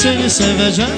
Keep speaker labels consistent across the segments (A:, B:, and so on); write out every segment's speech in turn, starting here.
A: seni seveceğim.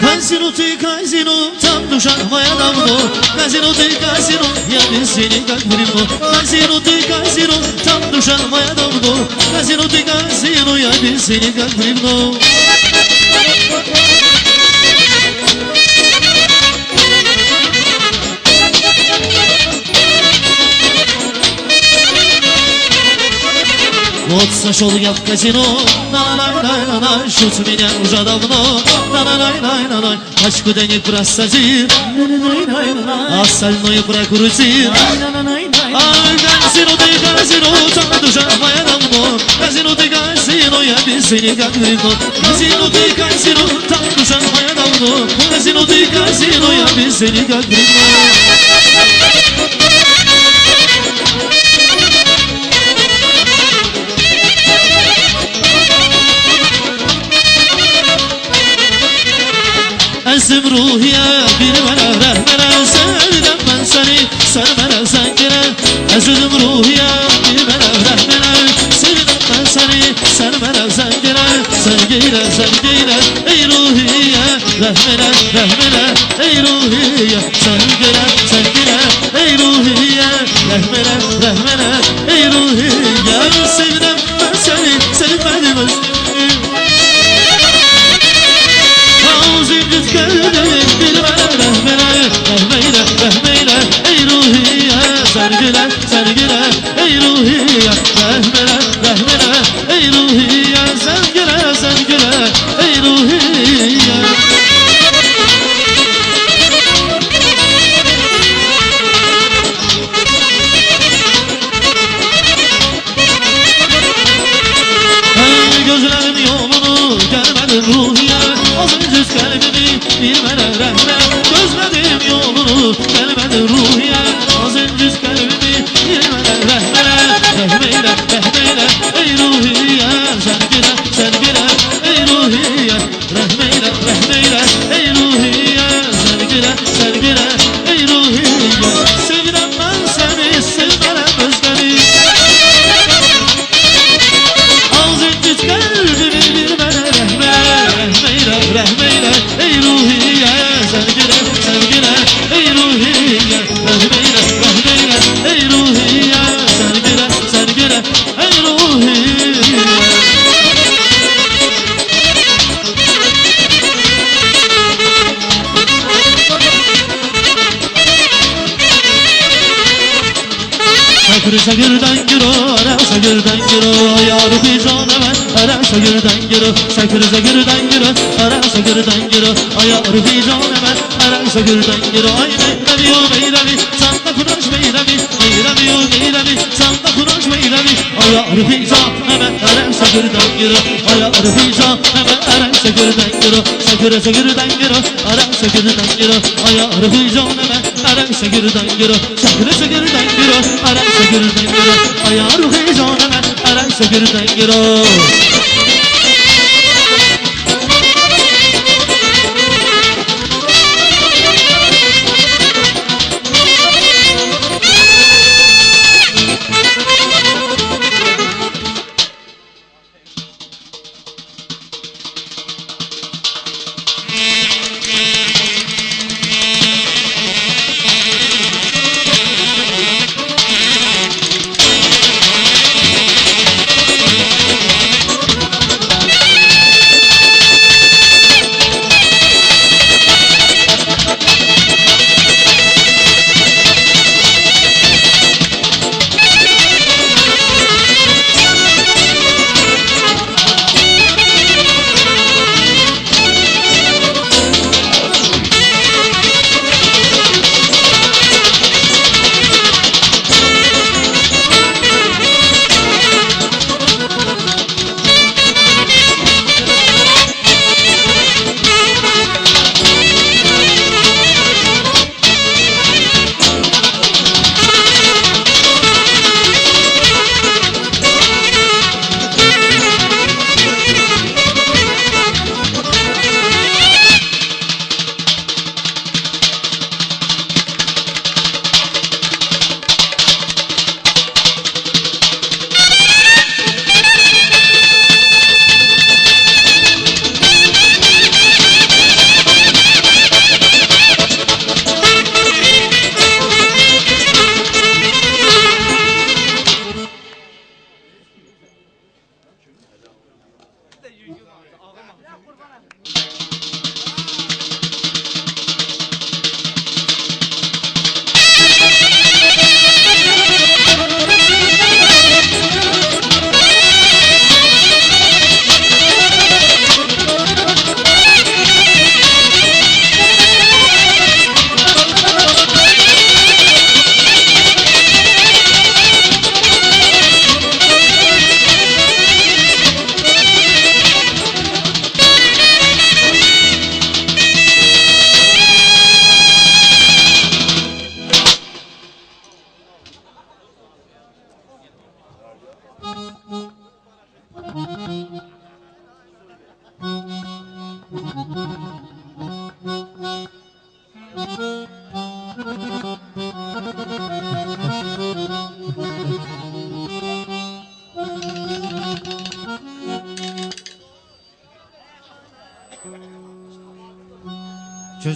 A: Kazino ty kazino, tam dusza moja dawno. Kazino ty kazino, ja bez ciebie jak brimo. Kazino ty kazino, tam dusza moja dawno. Kazino ty kazino, ja bez ciebie jak brimo. Вот сошел я в казино, на-на-на-на-на, шут меня уже давно, на-на-на-на-на, пачку денег просадил, а остальное прокрутил. Казино ты казино, там душа моя давно. Казино ты казино, я без денег как грибно. Казино ты казино, там душа моя давно. Казино ты казино, я без денег как грибно. Ezim ruhiye bir mele rehmele, sevdim ben seni sermele zengine. Ezim ruhiye bir mele rehmele, sevdim ben seni sermele zengine. Sevgiyle sevgiyle ey ruhiye, rehmele rehmele ey ruhiye. Sevgiyle sevgiyle ey ruhiye, rehmele rehmele ey ruhiye. Sevdim ben seni sevmedim özledim. Zincir geldim bir mele rehmele, rehmeyle rehmeyle ey ruhiye. Sergile sergile ey ruhiye, rehmele rehmele ey ruhiye. Sergile sergile ey ruhiye. Gözlerim yolunu görmedim ruhiye. O zincir kalbimi bir mele rehmele, gözledim yolunu gelmedi ruhiye. O zincir kalbimi bir mele rehmele, rehmeyle rehmeyle ey ruhiye. Sergile sergile ey ruhiye, rehmeyle rehmeyle ey ruhiye. Sergile sergile ey ruhiye. Sevdim ben seni sevmem özlemi. O zincir kalbimi bir mele rehmele, rehmeyle rehmeyle ey ruhiye. Sevgile sevgile ey ruhiye, rehmeyle rehmeyle ey ruhiye. Sevgile sevgile ey ruhiye. Sakır sakırdan giro, ara sakırdan giro, ya Rabbi canıma, ara sakırdan giro. Sakır sakırdan giro, ara sakırdan giro, ya Rabbi canıma, ara sakırdan giro. Ay meyremi o meyremi, sanda kuruş meyremi, meyremi o meyremi, sanda kuruş meyremi. Ya Rabbi canıma, ara sakırdan giro, ya Rabbi canıma, ara sakırdan giro. Sakır sakırdan giro, ara sakırdan giro, ya Rabbi canıma, ara sakırdan giro. Sakır sakırdan giro, ara sakırdan giro, ya Rabbi canıma, ara sakırdan giro.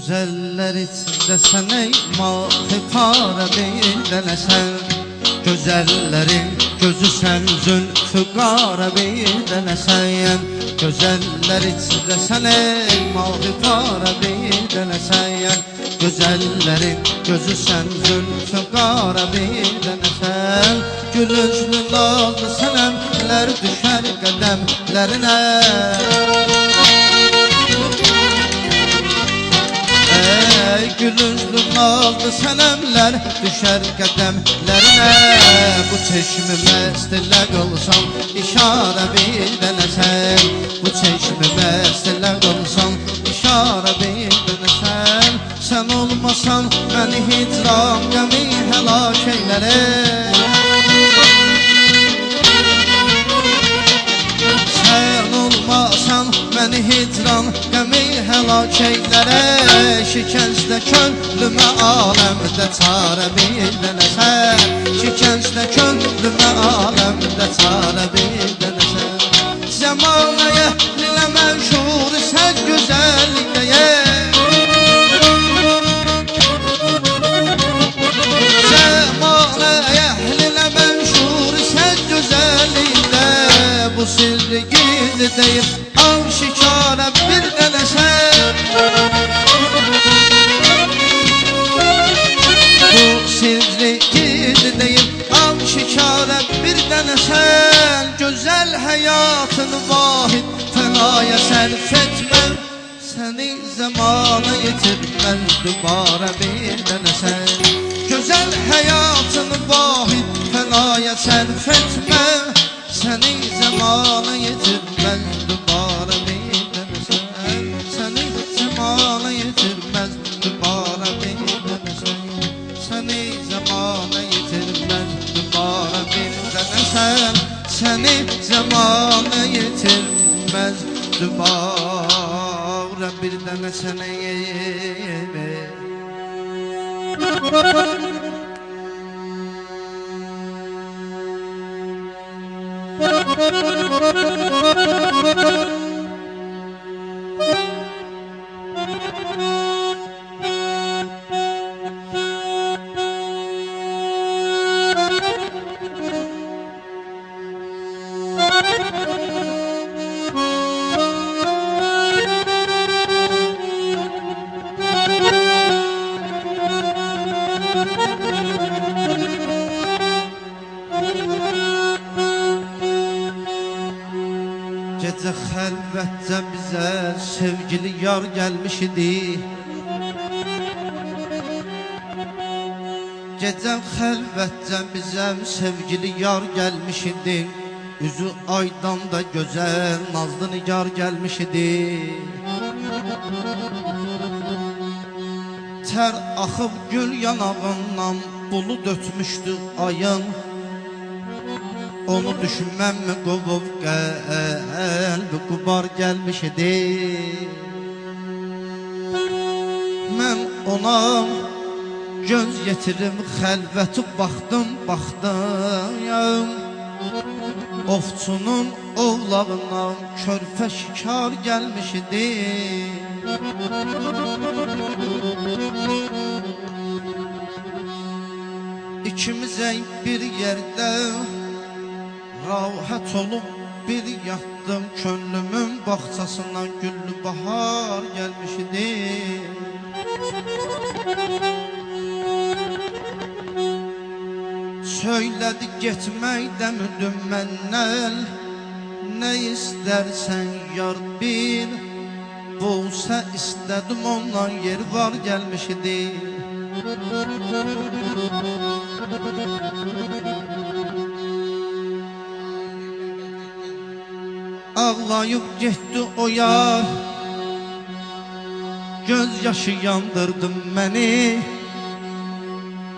B: Gözəller içində sən ey mahi para bir dənəsən. Gözəllərin gözüsən, zülfü qara bir dənəsən. Gözəller içində sən ey mahi para bir dənəsən. Gözəllərin gözüsən, zülfü qara bir dənəsən. Gülünclü nazlı sənəmlər düşər qədəmlərinə. Gülünclü nazlı sənəmlər düşər qədəmlərinə. Bu çeşmi məstilə qılsan, işarə bir dənəsən. Bu çeşmi məstilə qılsan, işarə bir dənəsən. Sən olmasan məni hicran qəmi həlak eylərəm. Sən olmasan məni hicran qəmi həlak eylərəm. Şikəncdə könlümə aləmdə çarə bir dənəsən. Şikəncdə könlümə aləmdə çarə bir dənəsən. Zəmanəyə lilə mənşur sən gözəlliyə. Zəmanəyə lilə mənşur sən gözəlliyə. Bu sirri gizli deyib aşikarə bir dənəsən. Bu sirri gizli deyib aşikarə bir dənəsən. Gözəl həyatını vahid fənaya sərf etməm. Səni zamana yetirməz dübarə bir dənəsən. Gözəl həyatını vahid fənaya sərf etməm. Səni zamana yetirməz dübarə bir dənəsən. Səni zamana yetirməz dübarə bir dənəsən. Səni zamana yetirməz dübarə bir dənəsən. Səni zamana yetirməz dübarə bir dənəsən. Gecə xəlvətcə bizə sevgili yar gəlmiş idi. Gecə xəlvətcə bizə sevgili yar gəlmiş idi. Üzü aydan da gözəl nazlı nigar gəlmiş idi. Tər axıb gül yanağından bulud ötmüşdü ayın. Onu düşünməmmi qovub qəlbi qubar gəlmiş idi. Mən ona göz yetirim xəlvəti baxdım. Ovçunun ovlağından körfə şikar gəlmiş idi. İkimiz bir yerdə rahat olub bir yatdım. Könlümün bağçasından güllü bahar gəlmiş idi. Söylədi getməkdə müdüm məndən. Nə istərsən yar bir. Bulsa istədim ondan yer var gəlmiş idi. Ağlayıb getdi o yar. Göz yaşı yandırdı məni.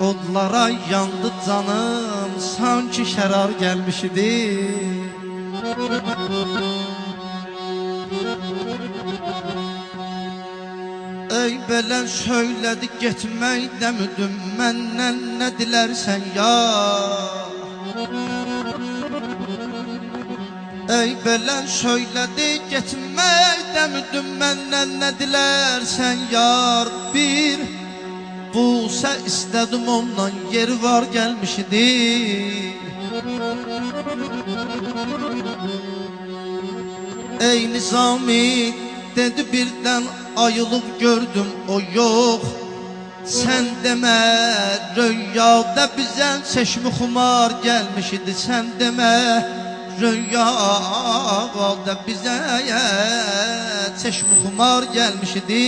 B: Odlara yandı canım, sanki şərar gəlmiş idi. Ey belə söylədi getmək dəmüdüm, məndən nə dilərsən ya. Ey belən söylədi getməkdən müdüm məndən nə dilərsən yar bir busə istədim ondan yeri var gəlmiş idi. Ey Nizami dedi birdən ayılıb gördüm o yox. Sən demə rüyada bizə çeşmi xumar gəlmiş idi. Sən demə rüyada bizə çeşmi xumar gəlmiş idi.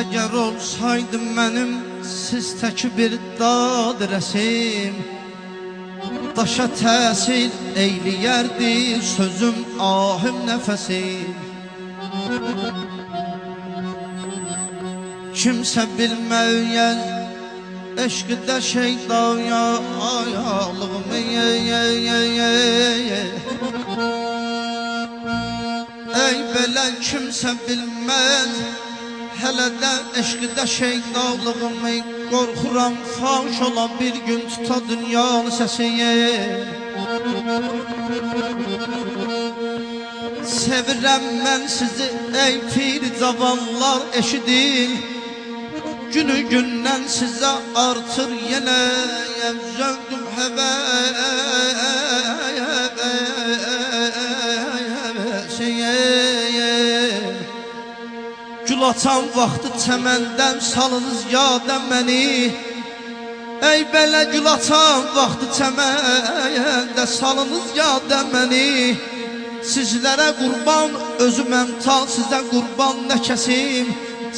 B: Əgər olsaydı mənim siz təki bir dad rəsim daşa təsir eyləyərdi sözüm ahim nəfəsim. Kimsə bilməyən eşqdə şeydaya ayalığımı ey belə kimsə bilməz hələ də eşqdə şeydalığımı qorxuram faş olan bir gün tuta dünyanı səsini. Sevirəm mən sizi ey pir cavanlar eşidin. Günü gündən sizə artır yenə zövqüm gül açan vaxtı çəməndən salınız yada məni. Ey belə gül açan vaxtı çəməndə salınız yada məni. Sizlərə qurban özüm əmtal sizə qurban nə kəsim.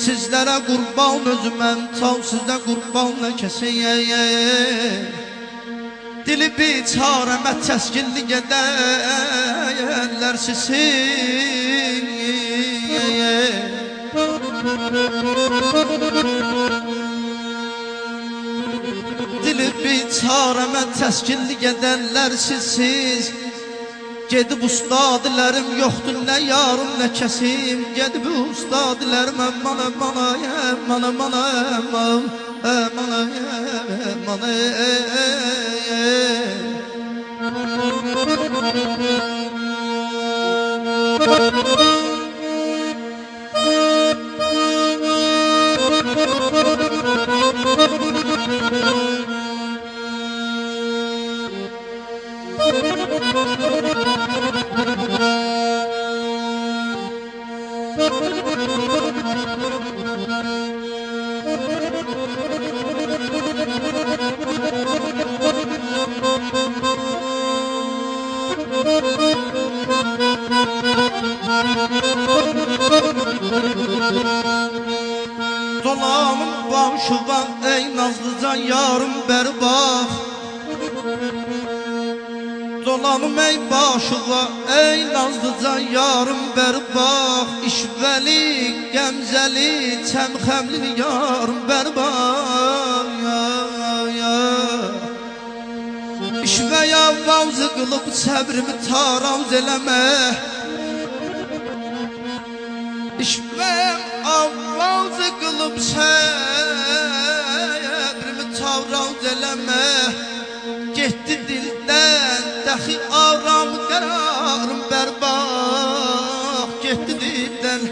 B: Sizlərə qurban özüm əmtal sizə qurban nə kəsim. Dili biçarəmə təskinlik edərlər sizin. Dili biçarəmə təskinlik edərlər sizsiz. Gedib ustadilərim yoxdur nə yarım nə kəsim. Gedib ustadilərim əmmana mana əmmana mana əmmana əmmana Dolanım başıva ey nazlıcan yarım bəri bax. Dolanım ey başıva ey nazlıcan yarım bəri bax. İşvəli, qəmzəli, çəmxəmli yarım bəri bax. İşvəyə vavzı qılıb səbrimi taravz eləmə. İşvəm avvazı qılıb səbrimi taravz eləmə. Getdi dildən dəxi aram qərarım bərbax. Getdi dildən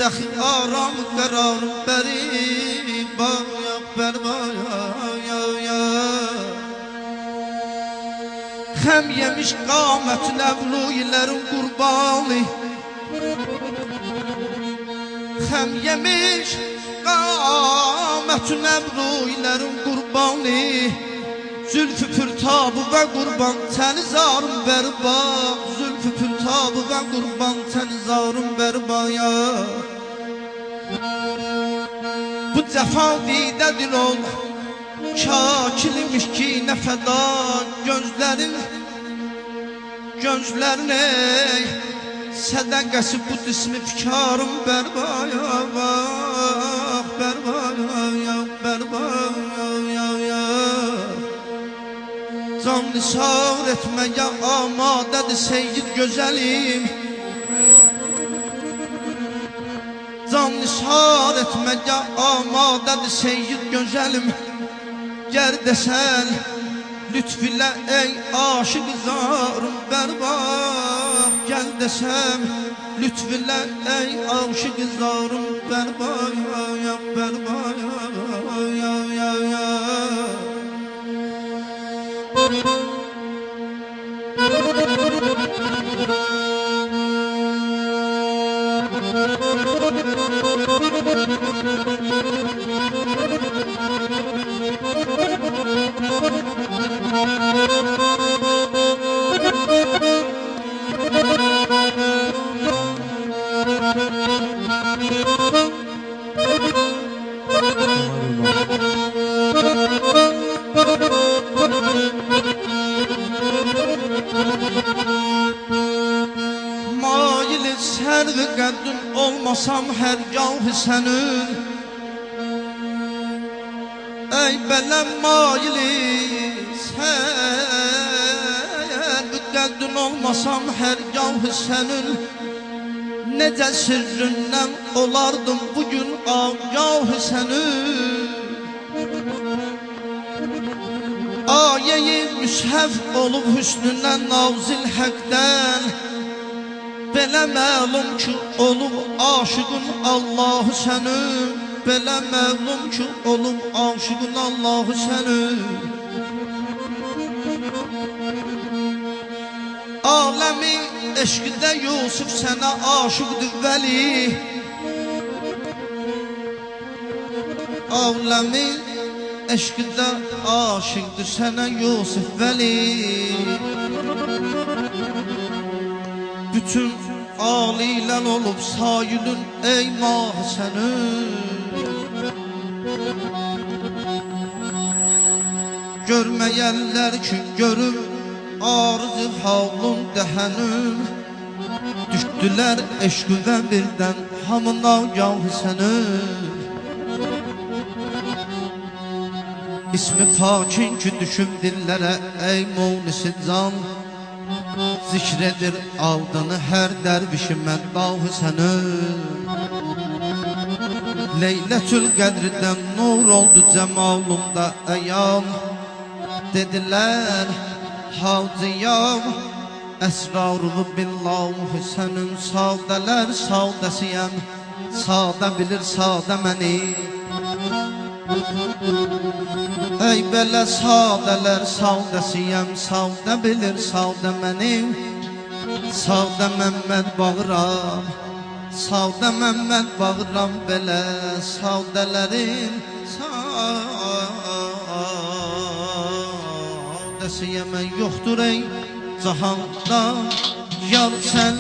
B: dəxi aram qərarım bəribax Xəm yemiş qamətin əvluylərin qurbanı. Xəm yemiş qamətin əvluylərin qurbanı. Zülfü pürtabı ve kurban seni zarım berba. Zülfü pürtabı ve kurban seni zarım berbaya. Bu cefa dide dil ol, şakilmiş ki ne feda gözlerin. Gözlerin ey sədəqəsi bu ismi fikarım berbaya. Bak berbaya, berbaya. Can nisar etmeye amadedir seyyid güzelim. Can nisar etmeye amadedir seyyid güzelim. Gər desen lütfülə ey aşık zarım berbak. Gel desem lütfülə ey aşık zarım berbaya, berbaya. Mail sərvi qəddün olmasam hər gahı sənin. Ey bələm maili sərvi qəddün olmasam hər gahı sənin. Necə sirrindən olardım bugün agahı sənin. Ayeyi müshəf olub hüsnündən nazil həqdən. Belə məlum ki olub aşıqın Allahı sənin. Belə məlum ki olub aşıqın Allahı sənin. Aləmi eşqdə Yusuf sənə aşıqdır vəli. Aləmi eşqdə aşıqdır sənə Yusuf vəli. Bütün aliləl olub sayılın ey mah sənin. Görməyənlər ki görüb arızı havlun dəhənin. Düşdülər eşqüvə birdən hamına yahı sənin. İsmi fakin ki düşüb dillərə ey munisi can. Zikredir aldığını hər dərvişi mən dahı sənin. Leylətül qədridən nur oldu cəmalunda əyam. Dedilər hacıyam əsrarını billahi sənin. Sadələr sadəsiyəm, sadə bilir sadə məni. Ey belə sadələr sadəsiyəm, sadə bilir sadə məni. Sadə Məmməd bağıram, sadə Məmməd bağıram belə sadələrin sadəsiyəm. Yoxdur ey cahanda yar sən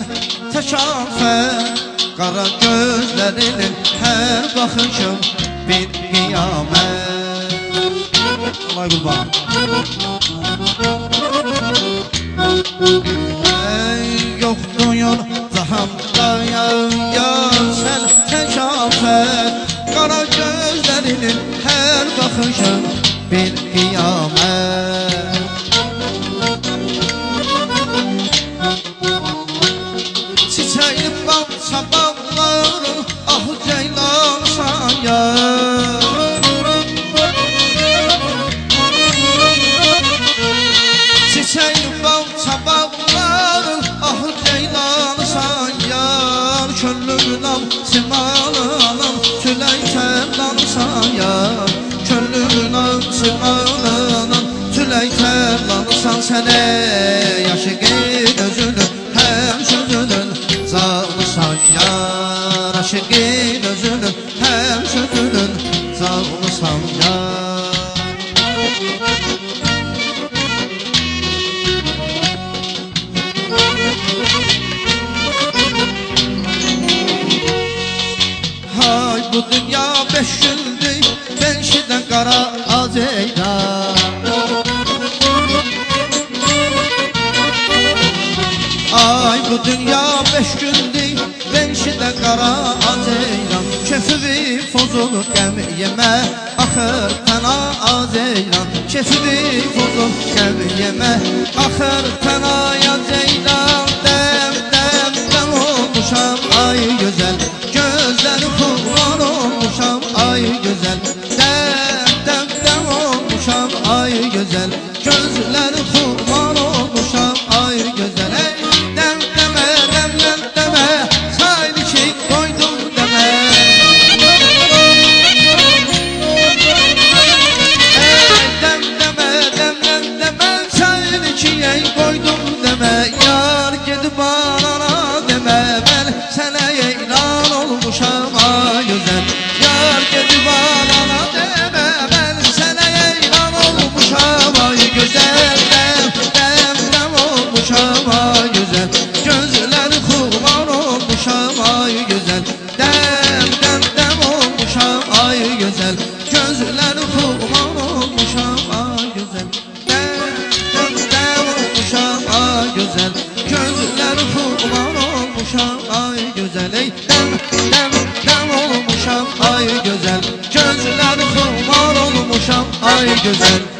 B: təkafət. Qara gözlərinin hər baxışım bir qiyamət. Allah qurban. Ey yoxdur yar cahanda yar sən təkafət. Qara gözlərinin hər baxışım bir qiyamət. Çiçəyin balsa bağlarım ah ceylan sayar. Çiçəyin balsa bağlarım ah ceylan sayar. Könlümdən simalım tülək tərlan sayar. Könlümdən simalım tülək tərlan san sənə. Yaşıqın özünün həm sözünün zalı sayar. Aşıqın özünün həm sözünün zalı sayar. beş gündür benşidə qara aceyran Kefivi fozul qəm yemə axır təna aceyran Kefivi fozul qəm yemə axır təna aceyran Dem dem dem olmuşam ay gözəl Gözləri kurban olmuşam ay gözəl Dem dem dem olmuşam ay gözəl Gözləri kurban olmuşam ay gözəl Ey dem demə dem dem demə Saylı şey koydum demə Ey dem demə dem dem demə Saylı şey koydum demə Yar gedib anana demə Ben sənə elan olmuşam ay gözəl Yar gedib anana demə Ben sənə elan olmuşam ay gözəl Dem dem olmuşam ay gözəl Gözləri kurban olmuşam ay gözəl Dem dem dem olmuşam ay gözəl Gözləri kurban olmuşam ay gözəl Dem dem dem olmuşam ay gözəl Gözləri kurban olmuşam ay gözəl Ey dem dem dem olmuşam ay gözəl Gözləri kurban olmuşam ay gözəl